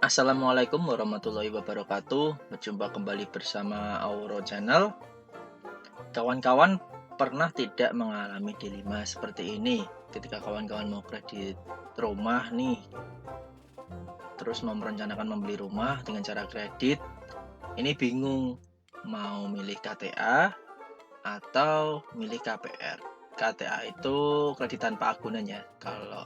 Assalamualaikum warahmatullahi wabarakatuh. Berjumpa kembali bersama Auro Channel. Kawan-kawan pernah tidak mengalami dilema seperti ini ketika kawan-kawan mau kredit rumah nih, terus mau merencanakan membeli rumah dengan cara kredit, ini bingung mau milih KTA atau milih KPR. KTA itu kredit tanpa agunan ya. Kalau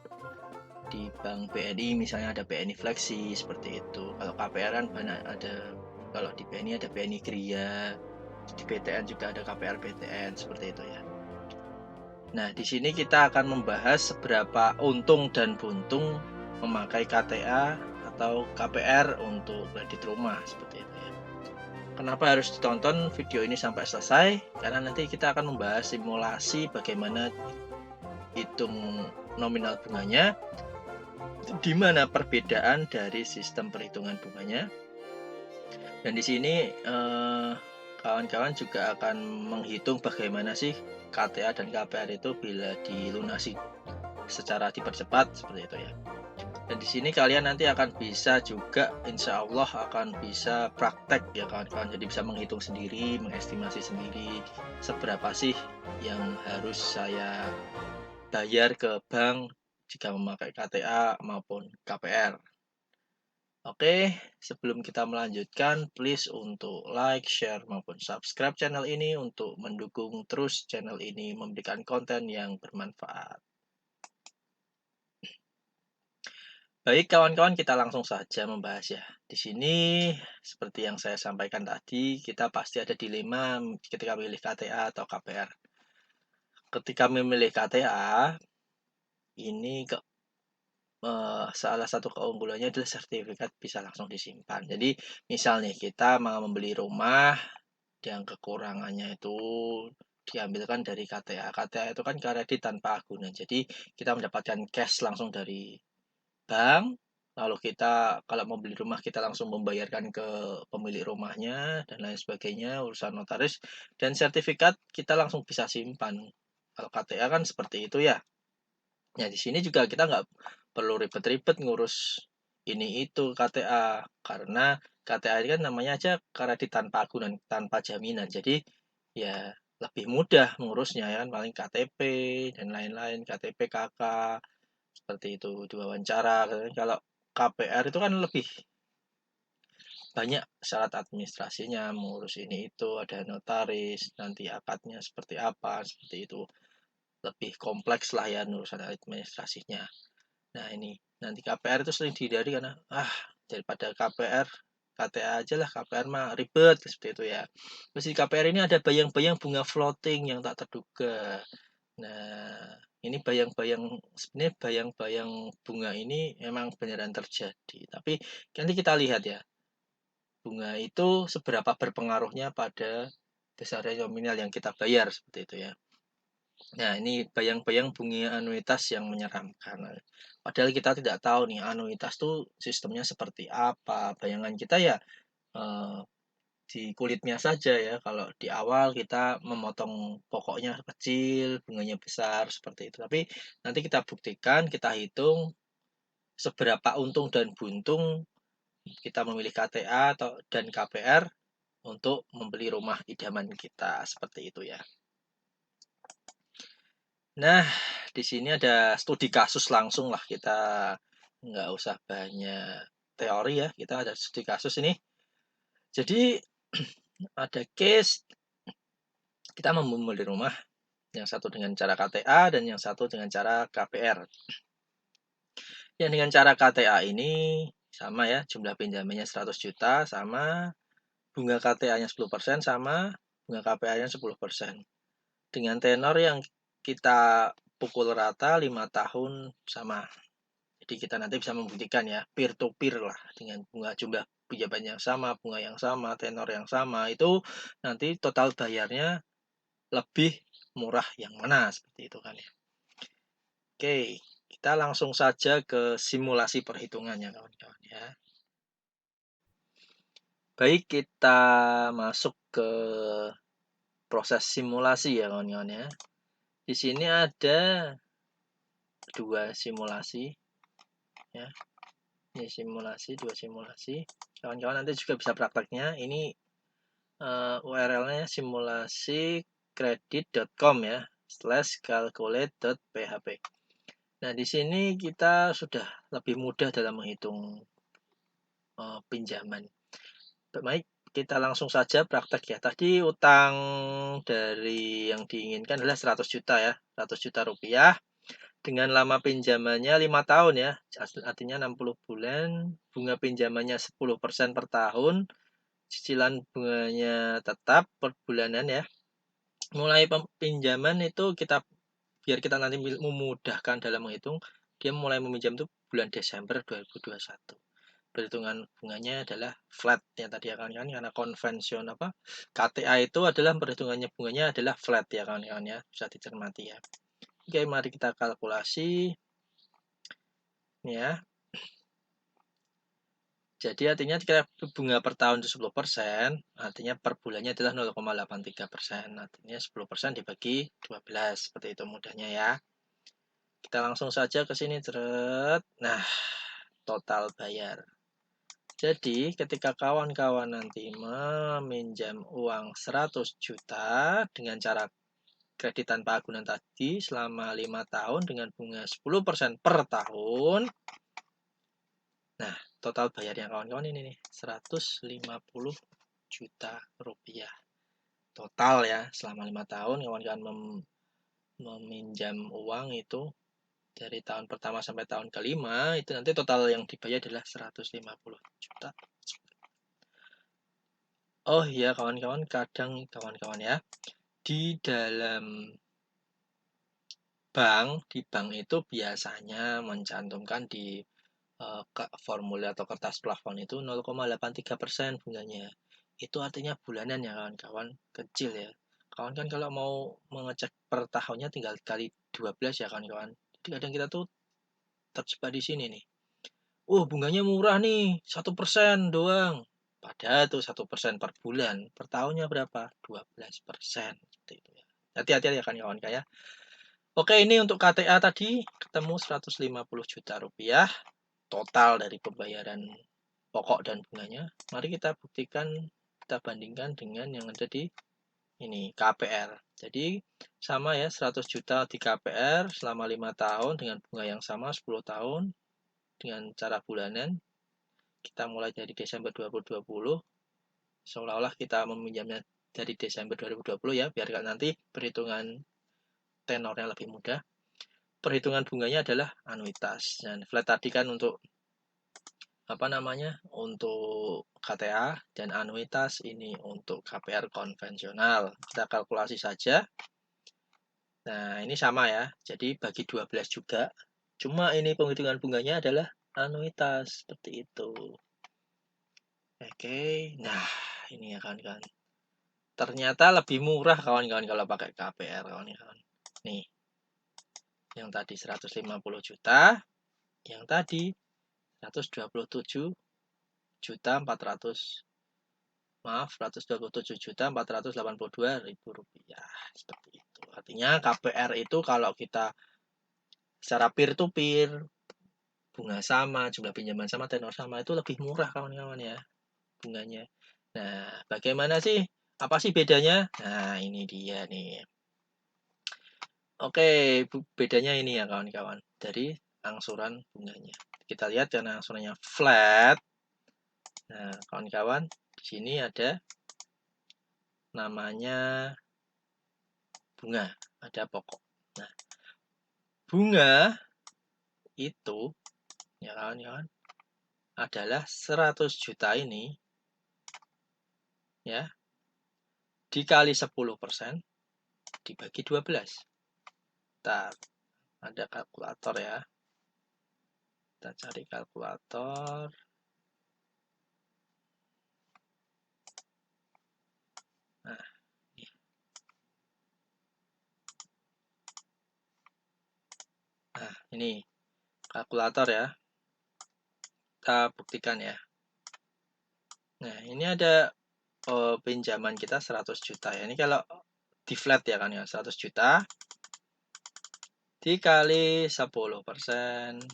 di Bank BNI misalnya ada BNI Fleksi seperti itu. Kalau KPR kan banyak ada, kalau di BNI ada BNI Kria, di BTN juga ada KPR BTN seperti itu ya. Nah, di sini kita akan membahas seberapa untung dan buntung memakai KTA atau KPR untuk kredit rumah seperti itu ya. Kenapa harus ditonton video ini sampai selesai? Karena nanti kita akan membahas simulasi bagaimana hitung nominal bunganya, di mana perbedaan dari sistem perhitungan bunganya. Dan di sini kawan-kawan juga akan menghitung bagaimana sih KTA dan KPR itu bila dilunasi secara dipercepat seperti itu ya. Dan di sini kalian nanti akan bisa juga, insya Allah akan bisa praktek ya kawan-kawan. Jadi bisa menghitung sendiri, mengestimasi sendiri seberapa sih yang harus saya bayar ke bank jika memakai KTA maupun KPR. Oke, sebelum kita melanjutkan, please untuk like, share, maupun subscribe channel ini untuk mendukung terus channel ini memberikan konten yang bermanfaat. Baik kawan-kawan, kita langsung saja membahas ya. Di sini seperti yang saya sampaikan tadi, kita pasti ada dilema ketika memilih KTA atau KPR. Ketika memilih KTA, ini salah satu keunggulannya adalah sertifikat bisa langsung disimpan. Jadi misal nih kita mau membeli rumah yang kekurangannya itu diambilkan dari KTA. KTA itu kan kredit tanpa agunan. Jadi kita mendapatkan cash langsung dari bank. Lalu kita kalau mau beli rumah kita langsung membayarkan ke pemilik rumahnya dan lain sebagainya, urusan notaris, dan sertifikat kita langsung bisa simpan. Kalau KTA kan seperti itu ya. Ya di sini juga kita nggak perlu ribet-ribet ngurus ini itu KTA, karena KTA ini kan namanya aja kredit tanpa agunan, tanpa jaminan. Jadi ya lebih mudah mengurusnya ya kan, paling KTP dan lain-lain, KTP KK seperti itu, diwawancara. Kalau KPR itu kan lebih banyak syarat administrasinya, mengurus ini itu, ada notaris, nanti akadnya seperti apa, seperti itu. Lebih kompleks lah ya urusan administrasinya. Nah ini nanti KPR itu sering dihindari karena daripada KPR KTA aja lah, KPR mah ribet seperti itu ya. Terus di KPR ini ada bayang-bayang bunga floating yang tak terduga. Nah ini bayang-bayang, sebenarnya bayang-bayang bunga ini memang beneran terjadi. Tapi nanti kita lihat ya, bunga itu seberapa berpengaruhnya pada besarnya nominal yang kita bayar seperti itu ya. Nah, ini bayang-bayang bunga anuitas yang menyeramkan. Padahal kita tidak tahu nih anuitas tuh sistemnya seperti apa. Bayangan kita ya eh, di kulitnya saja ya. Kalau di awal kita memotong pokoknya kecil, bunganya besar seperti itu. Tapi nanti kita buktikan, kita hitung seberapa untung dan buntung kita memilih KTA dan KPR untuk membeli rumah idaman kita seperti itu ya. Nah, di sini ada studi kasus langsung lah, kita nggak usah banyak teori ya, kita ada studi kasus ini. Jadi ada case kita membeli rumah, yang satu dengan cara KTA dan yang satu dengan cara KPR. Yang dengan cara KTA ini sama ya, jumlah pinjamannya 100 juta sama bunga KTA-nya 10% sama bunga KPR-nya 10%. Dengan tenor yang kita pukul rata 5 tahun sama. Jadi kita nanti bisa membuktikan ya, peer to peer lah, dengan bunga jumlah pinjaman yang sama, bunga yang sama, tenor yang sama, itu nanti total bayarnya lebih murah yang mana seperti itu kan ya. Oke, kita langsung saja ke simulasi perhitungannya kawan-kawan ya. Baik, kita masuk ke proses simulasi ya kawan-kawan ya. Di sini ada dua simulasi ya. Ini simulasi, 2 simulasi. Kawan-kawan nanti juga bisa prakteknya. Ini URL-nya simulasikredit.com ya, /calculate.php. Nah, di sini kita sudah lebih mudah dalam menghitung pinjaman. Baik, kita langsung saja praktek ya. Tadi utang dari yang diinginkan adalah 100 juta ya, 100 juta rupiah. Dengan lama pinjamannya 5 tahun ya, artinya 60 bulan, bunga pinjamannya 10% per tahun, cicilan bunganya tetap per bulanan ya. Mulai pinjaman itu biar kita nanti memudahkan dalam menghitung, dia mulai meminjam itu bulan Desember 2021. Perhitungan bunganya adalah flat ya tadi ya kawan-kawan, karena konvensional KTA itu adalah perhitungannya bunganya adalah flat ya kawan-kawan ya, bisa dicermati ya. Oke, mari kita kalkulasi ya. Jadi artinya kita bunga per tahun itu 10%, artinya per bulannya adalah 0,83%. Artinya 10% dibagi 12, seperti itu mudahnya ya. Kita langsung saja ke sini, ceret. Nah, total bayar. Jadi ketika kawan-kawan nanti meminjam uang 100 juta dengan cara kredit tanpa agunan tadi selama 5 tahun dengan bunga 10% per tahun. Nah, total bayarnya kawan-kawan ini nih, 150 juta rupiah. Total ya, selama 5 tahun kawan-kawan meminjam uang itu dari tahun pertama sampai tahun kelima, itu nanti total yang dibayar adalah 150 juta. Oh iya kawan-kawan, kadang kawan-kawan ya, di dalam di bank itu biasanya mencantumkan di formulir atau kertas plafon itu 0,83% bunganya. Itu artinya bulanan ya kawan-kawan, kecil ya. Kawan kan kalau mau mengecek per tahunnya tinggal kali 12 ya kawan-kawan. Jadi kadang kita tuh terjebak di sini nih. Bunganya murah nih, 1% doang. Padahal tuh 1% per bulan, per tahunnya berapa? 12%. Seperti itu ya. Hati-hati ya kawan-kawan ya. Oke, ini untuk KTA tadi ketemu 150 juta rupiah total dari pembayaran pokok dan bunganya. Mari kita buktikan, kita bandingkan dengan yang ada di ini KPR. Jadi sama ya, 100 juta di KPR selama 5 tahun dengan bunga yang sama 10 tahun dengan cara bulanan. Kita mulai dari Desember 2020, seolah-olah kita meminjamnya dari Desember 2020 ya, biar nanti perhitungan tenornya lebih mudah. Perhitungan bunganya adalah anuitas. Dan flat tadi kan untuk untuk KTA dan anuitas ini untuk KPR konvensional. Kita kalkulasi saja. Nah, ini sama ya. Jadi bagi 12 juga. Cuma ini penghitungan bunganya adalah anuitas seperti itu. Oke. Nah, ini ya kawan-kawan. Ternyata lebih murah kawan-kawan kalau pakai KPR kawan-kawan. Nih. Yang tadi 150 juta, yang tadi 127 juta 400 maaf 127 juta 482.000 rupiah seperti itu. Artinya KPR itu kalau kita secara peer to peer bunga sama, jumlah pinjaman sama, tenor sama itu lebih murah kawan-kawan ya bunganya. Nah, bagaimana sih? Apa sih bedanya? Nah, ini dia nih. Oke, bedanya ini ya kawan-kawan. Dari angsuran bunganya. Kita lihat karena angsurannya flat. Nah, kawan-kawan, di sini ada namanya bunga, ada pokok. Nah, bunga itu ya kawan-kawan adalah 100 juta ini ya dikali 10% dibagi 12. Kita ada kalkulator ya. Kita cari kalkulator. Nah, ini kalkulator ya. Kita buktikan ya. Nah, ini ada pinjaman kita 100 juta ya. Ini kalau di flat ya kan ya, 100 juta dikali 10%.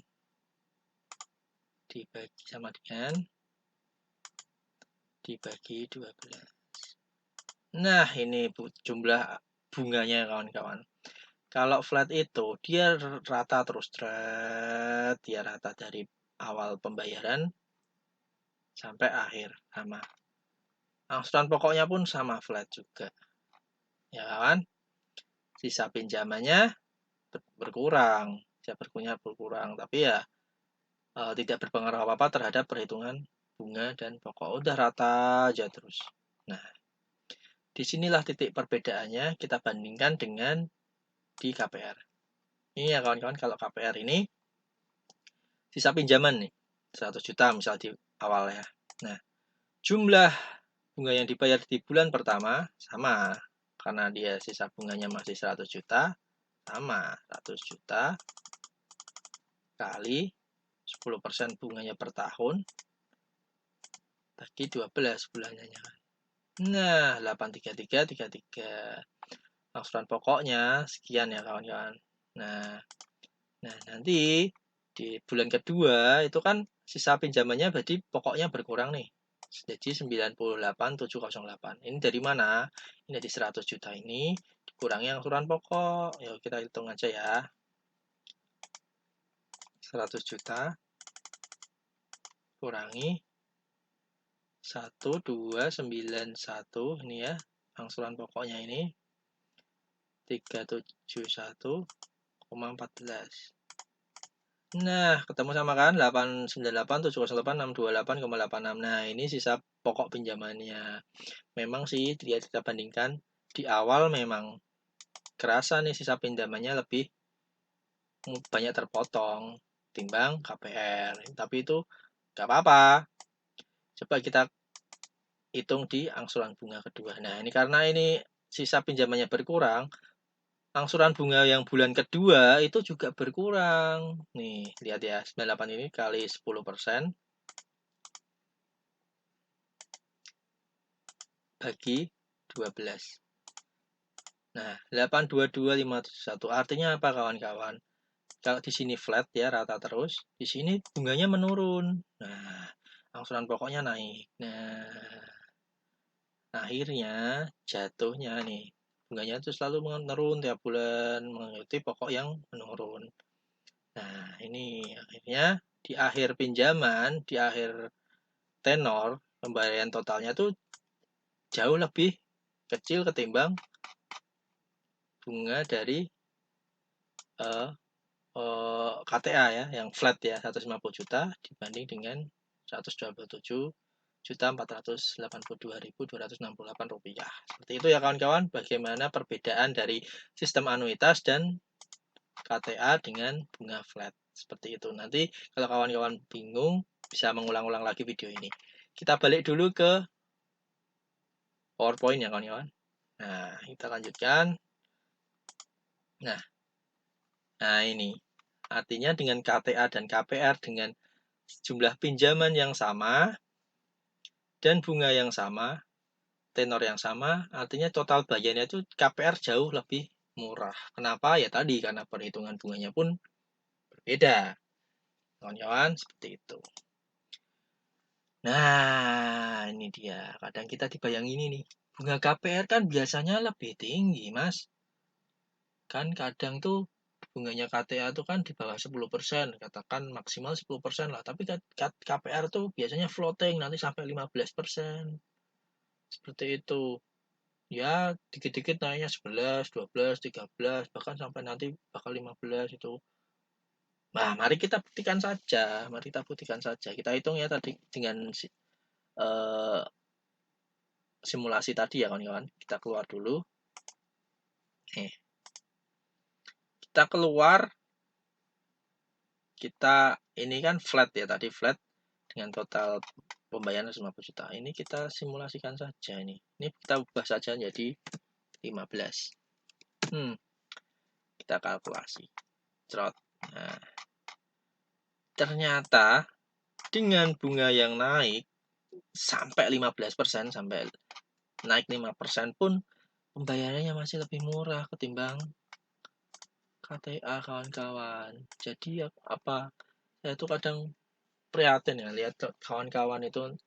dibagi sama dengan dibagi 12. Nah, ini jumlah bunganya kawan-kawan. Kalau flat itu dia rata terus, dia rata dari awal pembayaran sampai akhir sama. Angsuran pokoknya pun sama flat juga. Ya kawan? Sisa pinjamannya berkurang, berkurang, tapi ya tidak berpengaruh apa-apa terhadap perhitungan bunga dan pokok. Udah rata aja terus. Nah, disinilah titik perbedaannya kita bandingkan dengan di KPR. Ini ya kawan-kawan, kalau KPR ini sisa pinjaman nih 100 juta misal di awal ya. Nah, jumlah bunga yang dibayar di bulan pertama sama, karena dia sisa bunganya masih 100 juta, sama 100 juta kali 10% bunganya per tahun bagi 12 bulannya. Nah, 83333. Angsuran pokoknya sekian ya kawan-kawan. Nah, nanti di bulan kedua itu kan sisa pinjamannya berarti pokoknya berkurang nih. Jadi 98.708. Ini dari mana? Ini dari 100 juta ini dikurangi angsuran pokok. Yuk kita hitung aja ya. 100 juta kurangi 1291 ini ya. Angsuran pokoknya ini 371,14. Nah, ketemu sama kan? 898.708.628,86. Nah, ini sisa pokok pinjamannya. Memang sih dia kita bandingkan di awal memang kerasa nih sisa pinjamannya lebih banyak terpotong timbang KPR. Tapi itu nggak apa-apa. Coba kita hitung di angsuran bunga kedua. Nah, ini karena ini sisa pinjamannya berkurang, angsuran bunga yang bulan kedua itu juga berkurang. Nih, lihat ya, 98 ini kali 10% bagi 12. Nah, 822.501 artinya apa kawan-kawan? Kalau di sini flat ya, rata terus, di sini bunganya menurun. Nah, angsuran pokoknya naik. Nah, akhirnya jatuhnya nih, bunganya itu selalu menurun tiap bulan mengikuti pokok yang menurun. Nah, ini akhirnya di akhir pinjaman, di akhir tenor, pembayaran totalnya tuh jauh lebih kecil ketimbang bunga dari KTA ya, yang flat ya, 150 juta dibanding dengan 127.482.268 rupiah. Seperti itu ya kawan-kawan, bagaimana perbedaan dari sistem anuitas dan KTA dengan bunga flat. Seperti itu. Nanti kalau kawan-kawan bingung, bisa mengulang-ulang lagi video ini. Kita balik dulu ke PowerPoint ya kawan-kawan. Nah, kita lanjutkan. Nah ini. Artinya dengan KTA dan KPR dengan jumlah pinjaman yang sama dan bunga yang sama, tenor yang sama, artinya total bayarnya itu KPR jauh lebih murah. Kenapa? Ya tadi karena perhitungan bunganya pun berbeda. Kawan-kawan, seperti itu. Nah, ini dia. Kadang kita dibayang ini nih. Bunga KPR kan biasanya lebih tinggi, Mas. Kan kadang tuh bunganya KTA itu kan di bawah 10%, katakan maksimal 10% lah. Tapi KPR tuh biasanya floating, nanti sampai 15%. Seperti itu. Ya, dikit-dikit naiknya 11, 12, 13, bahkan sampai nanti bakal 15 itu. Nah, mari kita buktikan saja. Mari kita buktikan saja. Kita hitung ya tadi dengan simulasi tadi ya kawan-kawan. Kita keluar dulu. Nih. Kita keluar. Kita ini kan flat ya tadi, flat dengan total pembayaran 50 juta. Ini kita simulasikan saja ini. Ini kita ubah saja jadi 15. Kita kalkulasi. Cerot. Nah, ternyata dengan bunga yang naik sampai 15%, sampai naik 5% pun pembayarannya masih lebih murah ketimbang KTA kawan-kawan. Jadi apa? Saya tuh kadang prihatin ya lihat kawan-kawan itu,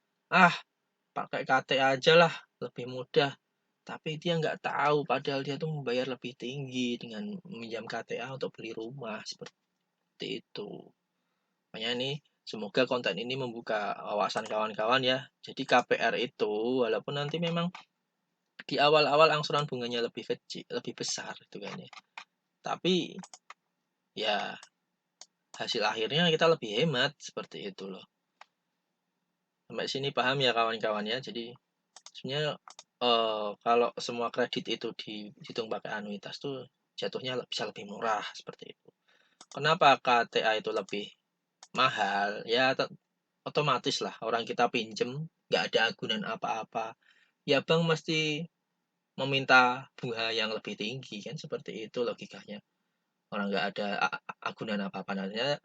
pakai KTA aja lah, lebih mudah. Tapi dia nggak tahu padahal dia tuh membayar lebih tinggi dengan meminjam KTA untuk beli rumah, seperti itu. Makanya nih, semoga konten ini membuka wawasan kawan-kawan ya. Jadi KPR itu walaupun nanti memang di awal-awal angsuran bunganya lebih kecil, lebih besar gitu kan ya. Tapi ya hasil akhirnya kita lebih hemat seperti itu loh. Sampai sini paham ya kawan-kawan ya. Jadi sebenarnya kalau semua kredit itu dihitung pakai anuitas tuh jatuhnya bisa lebih murah seperti itu. Kenapa KTA itu lebih mahal? Ya otomatis lah orang kita pinjem nggak ada agunan apa-apa. Ya bank mesti meminta bunga yang lebih tinggi kan seperti itu logikanya. Orang nggak ada agunan apa-apa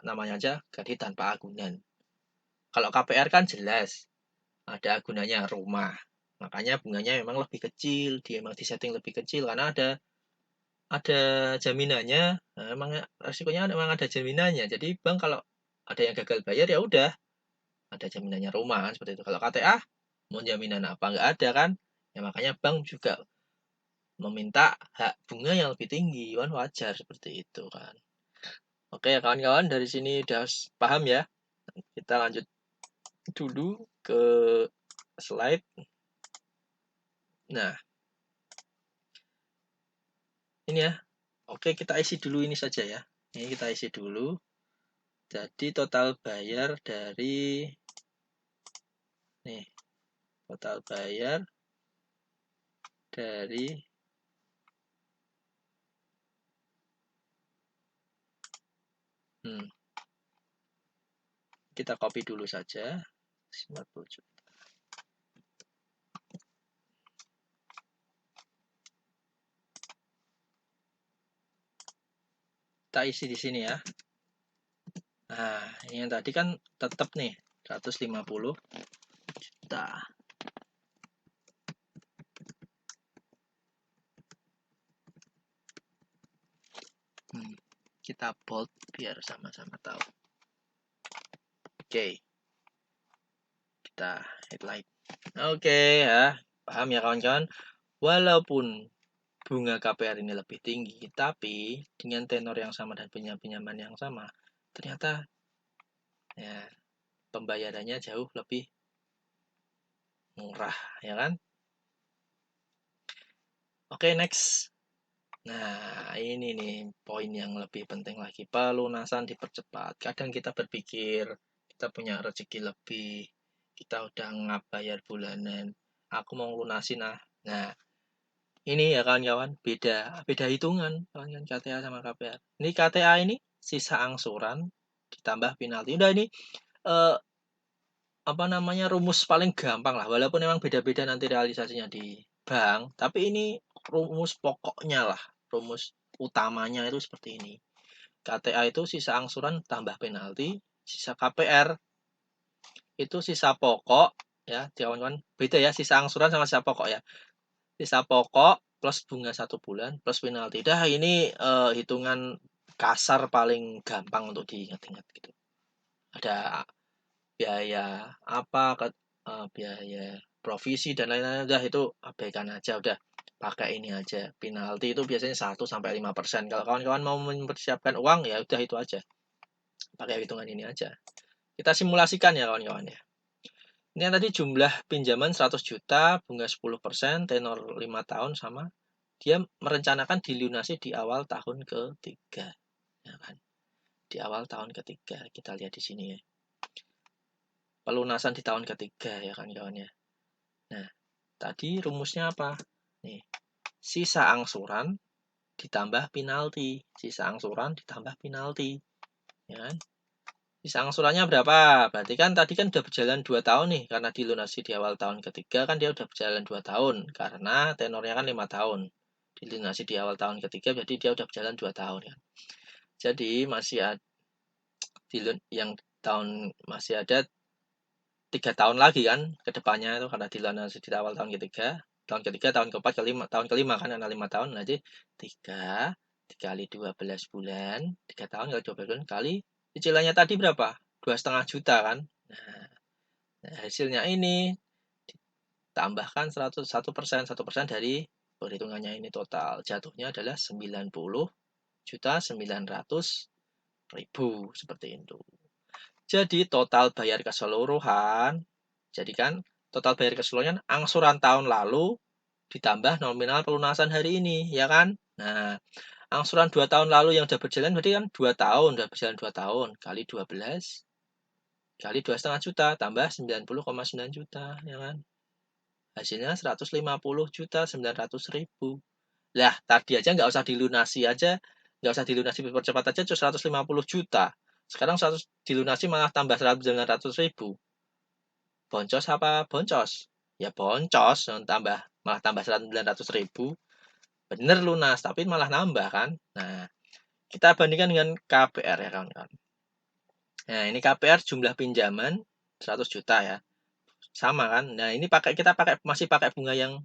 namanya aja kredit tanpa agunan. Kalau KPR kan jelas ada agunannya rumah. Makanya bunganya memang lebih kecil, dia memang disetting lebih kecil karena ada jaminannya. Nah, memang resikonya memang ada jaminannya. Jadi bank kalau ada yang gagal bayar ya udah ada jaminannya rumah kan seperti itu. Kalau KTA mau jaminan apa nggak ada kan? Ya makanya bank juga meminta hak bunga yang lebih tinggi kan wajar seperti itu kan. Oke ya kawan-kawan dari sini udah paham ya. Kita lanjut dulu ke slide. Nah, ini ya. Oke, kita isi dulu ini saja ya. Ini kita isi dulu. Jadi total bayar dari nih, total bayar dari kita copy dulu saja 50 juta. Kita isi di sini ya. Nah, ini yang tadi kan tetap nih 150 juta. Kita bold biar sama-sama tahu. Oke. Kita highlight. Oke ya, paham ya kawan-kawan? Walaupun bunga KPR ini lebih tinggi, tapi dengan tenor yang sama dan pinjaman yang sama, ternyata ya pembayarannya jauh lebih murah, ya kan? Oke, next. Nah, ini nih poin yang lebih penting lagi. Pelunasan dipercepat. Kadang kita berpikir kita punya rezeki lebih, kita udah ngap bayar bulanan. Aku mau lunasin ah. Nah, ini ya kawan-kawan, beda hitungan kawan-kawan KTA sama KPR. Ini KTA ini sisa angsuran ditambah penalti. Udah ini eh, apa namanya rumus paling gampang lah. Walaupun memang beda-beda nanti realisasinya di bank, tapi ini rumus pokoknya lah, rumus utamanya itu seperti ini. KTA itu sisa angsuran tambah penalti, sisa KPR itu sisa pokok ya, kawan-kawan. Beda ya sisa angsuran sama sisa pokok ya. Sisa pokok plus bunga 1 bulan plus penalti. Dah ini hitungan kasar paling gampang untuk diingat-ingat gitu. Ada biaya apa biaya provisi dan lain-lain udah itu abaikan aja udah pakai ini aja. Penalti itu biasanya 1-5%. Kalau kawan-kawan mau mempersiapkan uang ya udah itu aja. Pakai hitungan ini aja. Kita simulasikan ya kawan-kawan ya. Ini tadi jumlah pinjaman 100 juta, bunga 10%, tenor 5 tahun sama dia merencanakan dilunasi di awal tahun ketiga. Ya kan? Di awal tahun ketiga. Kita lihat di sini ya. Pelunasan di tahun ketiga ya kan kawan ya. Nah, tadi rumusnya apa? Nih, sisa angsuran ditambah penalti. Sisa angsuran ditambah penalti. Ya kan? Sisa angsurannya berapa? Berarti kan tadi kan udah berjalan 2 tahun nih. Karena dilunasi di awal tahun ketiga kan dia udah berjalan 2 tahun. Karena tenornya kan 5 tahun. Dilunasi di awal tahun ketiga berarti dia udah berjalan 2 tahun ya. Jadi masih ada yang masih ada 3 tahun lagi kan ke depannya itu karena dilunasi di awal tahun ketiga, tahun keempat, tahun kelima kan karena 5 tahun. Nanti 3 dikali 12 bulan, 3 tahun kali 12 bulan kali cicilannya tadi berapa? 2,5 juta kan? Nah, hasilnya ini tambahkan 1% dari perhitungannya ini total. Jatuhnya adalah 90.900.000 seperti itu. Jadi total bayar keseluruhan, jadi kan total bayar keseluruhan angsuran tahun lalu ditambah nominal pelunasan hari ini, ya kan? Nah, angsuran 2 tahun lalu yang sudah berjalan berarti kan 2 tahun, sudah berjalan 2 tahun, kali 12, kali 2,5 juta, tambah 90,9 juta, ya kan? Hasilnya 150.900.000. Lah, tadi aja nggak usah dilunasi aja, nggak usah dilunasi percepat aja, 150 juta. Sekarang 100 dilunasi malah tambah 900.000. Boncos apa boncos? Ya boncos, malah tambah 900.000. Bener lunas, tapi malah nambah kan. Nah, kita bandingkan dengan KPR ya kawan-kawan. Nah, ini KPR jumlah pinjaman 100 juta ya. Sama kan? Nah, ini kita masih pakai bunga yang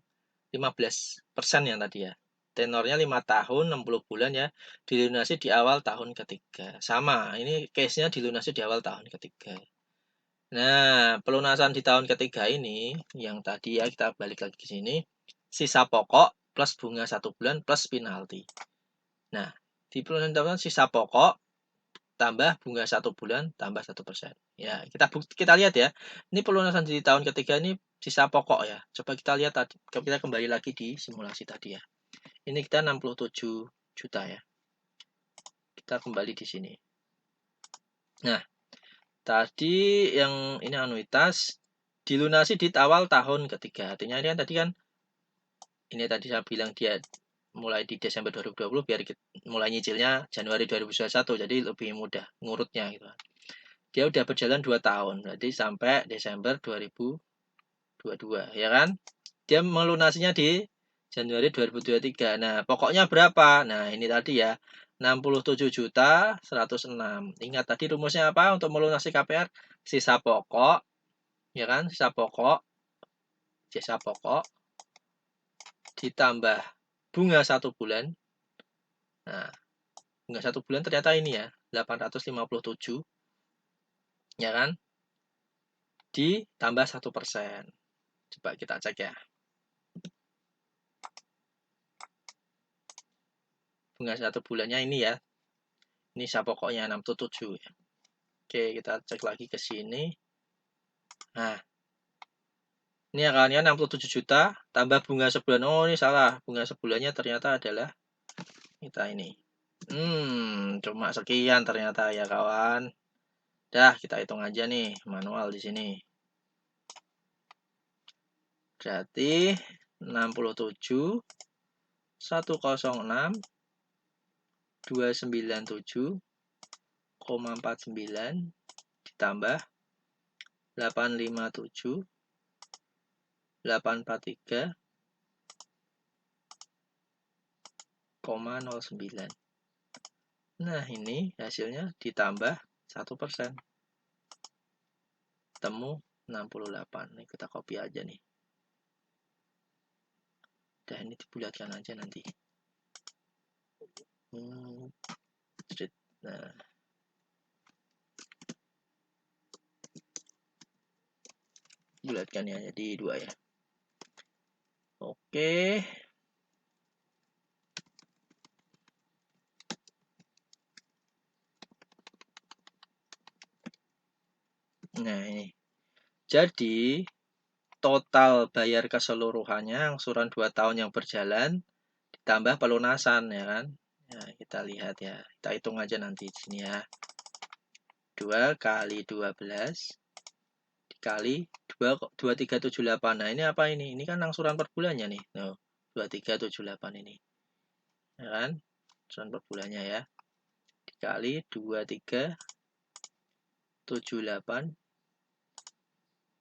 15% yang tadi ya. Tenornya 5 tahun, 60 bulan ya. Dilunasi di awal tahun ketiga. Sama, ini case-nya dilunasi di awal tahun ketiga. Nah, pelunasan di tahun ketiga ini, yang tadi ya kita balik lagi ke sini, sisa pokok plus bunga 1 bulan plus penalti. Nah, di pelunasan sisa pokok tambah bunga 1 bulan tambah 1%. Ya, kita lihat ya. Ini pelunasan di tahun ketiga ini sisa pokok ya. Coba kita lihat tadi, kita kembali lagi di simulasi tadi ya. Ini kita 67 juta ya. Kita kembali di sini. Nah, tadi yang ini anuitas dilunasi di awal tahun ketiga. Artinya ini kan tadi kan ini tadi saya bilang dia mulai di Desember 2020 biar kita mulai nyicilnya Januari 2021 jadi lebih mudah ngurutnya gitu. Dia udah berjalan 2 tahun. Berarti sampai Desember 2022 ya kan? Dia melunasinya di Januari 2023. Nah, pokoknya berapa? Nah, ini tadi ya. 67.106. Ingat tadi rumusnya apa untuk melunasi KPR? Sisa pokok, ya kan? Sisa pokok ditambah bunga 1 bulan. Nah, bunga 1 bulan ternyata ini ya, 857, ya kan? Ditambah 1%. Coba kita cek ya. Bunga 1 bulannya ini ya. Ini sisa pokoknya 67 ya. Oke, kita cek lagi ke sini. Nah, ini ya kan ya 67 juta tambah bunga sebulan. Oh, ini salah. Bunga sebulannya ternyata adalah kita ini. Cuma sekian ternyata ya kawan. Dah, kita hitung aja nih manual di sini. Berarti 67 106 297,49 ditambah 857 843,09. Nah, ini hasilnya ditambah 1%. Temu 68. Nih, kita copy aja nih. Dan ini dibulatkan aja nanti. Nah. Bulatkan ya, jadi 2 ya. Oke. Nah, ini. Jadi, total bayar keseluruhannya angsuran 2 tahun yang berjalan ditambah pelunasan ya kan. Nah, kita lihat ya. Kita hitung aja nanti di sini ya. 2 kali 12 dikali 2378. Nah, ini apa ini? Ini kan angsuran per bulannya nih. Tuh, 2378 ini. Ya kan? Angsuran per bulannya ya. Dikali 2378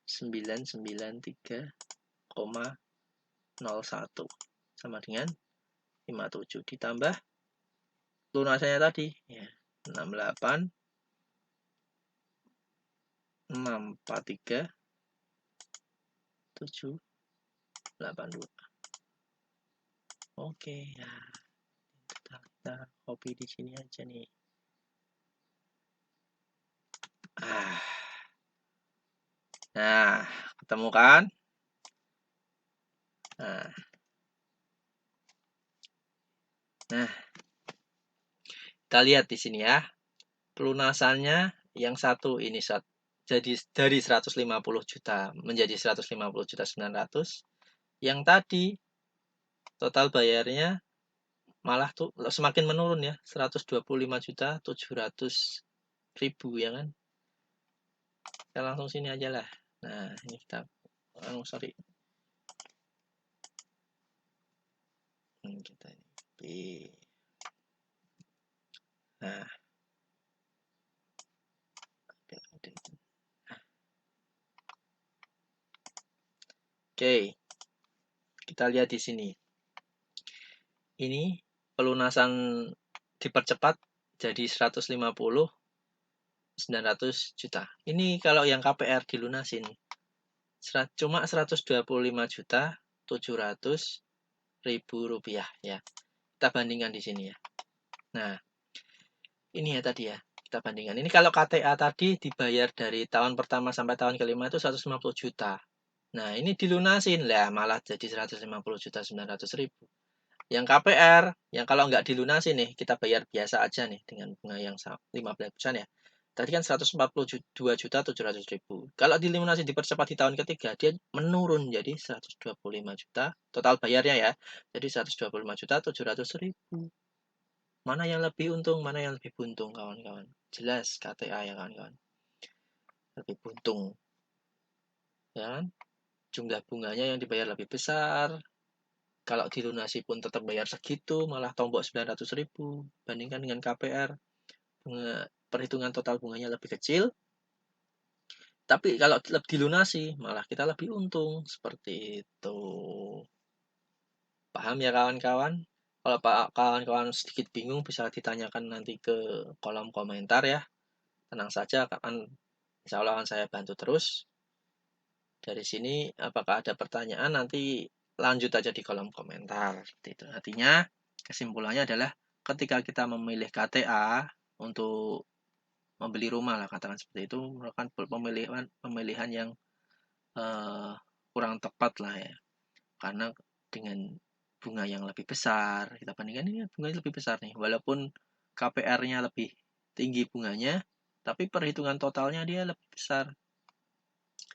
993,01 sama dengan 57 ditambah lunasannya tadi ya 68 643 782. Oke ya, kita copy di sini aja nih. Nah, ketemu kan? Nah, kita lihat di sini ya. Pelunasannya yang satu ini jadi dari 150 juta menjadi 150 juta 900. Yang tadi total bayarnya malah tuh semakin menurun ya, 125 juta 700 ribu ya kan. Kita langsung sini aja lah. Nah, ini kita sorry. Kita ini. Nah. Oke. Kita lihat di sini. Ini pelunasan dipercepat jadi 150 900 juta. Ini kalau yang KPR dilunasin cuma 125 juta 700 ribu rupiah ya. Kita bandingkan di sini ya. Nah, ini ya tadi ya. Kita bandingkan. Ini kalau KTA tadi dibayar dari tahun pertama sampai tahun kelima itu 150 juta. Nah, ini dilunasin lah malah jadi 150 juta 900 ribu. Yang KPR, yang kalau nggak dilunasi nih, kita bayar biasa aja nih dengan bunga yang 15% ya. Tadi kan 142 juta 700 ribu. Kalau dilunasi dipercepat di tahun ketiga, dia menurun jadi 125 juta total bayarnya ya. Jadi 125 juta 700 ribu. Mana yang lebih untung, mana yang lebih buntung kawan-kawan. Jelas KTA ya kawan-kawan. Lebih buntung. Ya kan? Jumlah bunganya yang dibayar lebih besar. Kalau dilunasi pun tetap bayar segitu, malah tombok 900 ribu. Bandingkan dengan KPR, perhitungan total bunganya lebih kecil. Tapi kalau dilunasi, malah kita lebih untung. Seperti itu. Paham ya kawan-kawan? Kalau kawan-kawan sedikit bingung, bisa ditanyakan nanti ke kolom komentar ya. Tenang saja, insya Allah akan saya bantu terus. Dari sini, apakah ada pertanyaan, nanti lanjut aja di kolom komentar. Itu artinya kesimpulannya adalah ketika kita memilih KTA untuk membeli rumah lah, katakan seperti itu, merupakan pemilihan yang kurang tepat lah ya, karena dengan bunga yang lebih besar, kita bandingkan ini bunganya lebih besar nih, walaupun KPR-nya lebih tinggi bunganya, tapi perhitungan totalnya dia lebih besar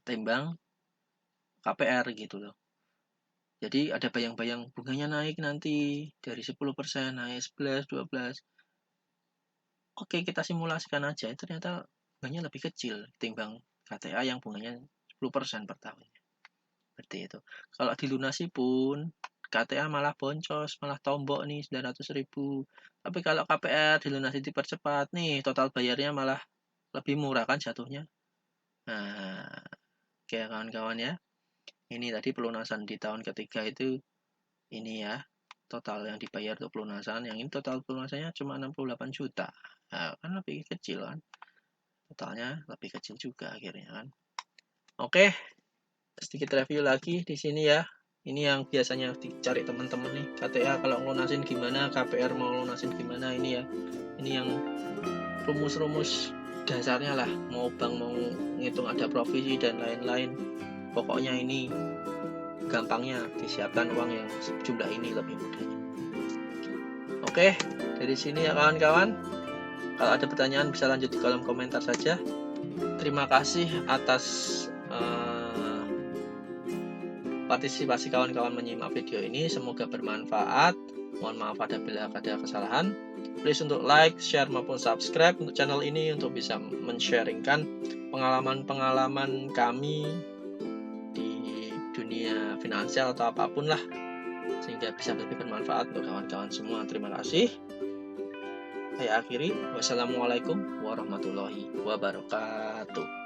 ketimbang KPR gitu loh. Jadi ada bayang-bayang bunganya naik nanti dari 10% naik 11, 12. Oke, kita simulasikan aja. Ternyata bunganya lebih kecil ketimbang KTA yang bunganya 10% per tahun. Seperti itu. Kalau dilunasi pun KTA malah boncos, malah tombok nih 900 ribu. Tapi kalau KPR dilunasi dipercepat nih, total bayarnya malah lebih murah kan jatuhnya. Nah, oke kawan-kawan ya. Ini tadi pelunasan di tahun ketiga itu ini ya, total yang dibayar untuk pelunasan. Yang ini total pelunasannya cuma 68 juta. Nah, kan lebih kecil kan. Totalnya lebih kecil juga akhirnya kan. Oke, sedikit review lagi di sini ya. Ini yang biasanya dicari teman-teman nih. KTA kalau lunasin gimana, KPR mau lunasin gimana, ini ya. Ini yang rumus-rumus dasarnya lah. Mau bank mau ngitung ada provisi dan lain-lain. Pokoknya ini gampangnya disiapkan uang yang jumlah ini lebih mudahnya. Oke, dari sini ya kawan-kawan. Kalau ada pertanyaan bisa lanjut di kolom komentar saja. Terima kasih atas partisipasi kawan-kawan menyimak video ini. Semoga bermanfaat. Mohon maaf apabila ada kesalahan. Please untuk like, share maupun subscribe untuk channel ini untuk bisa men-sharingkan pengalaman-pengalaman kami di dunia finansial atau apapun lah, sehingga bisa lebih bermanfaat untuk kawan-kawan semua. Terima kasih. Saya akhiri. Wassalamualaikum warahmatullahi wabarakatuh.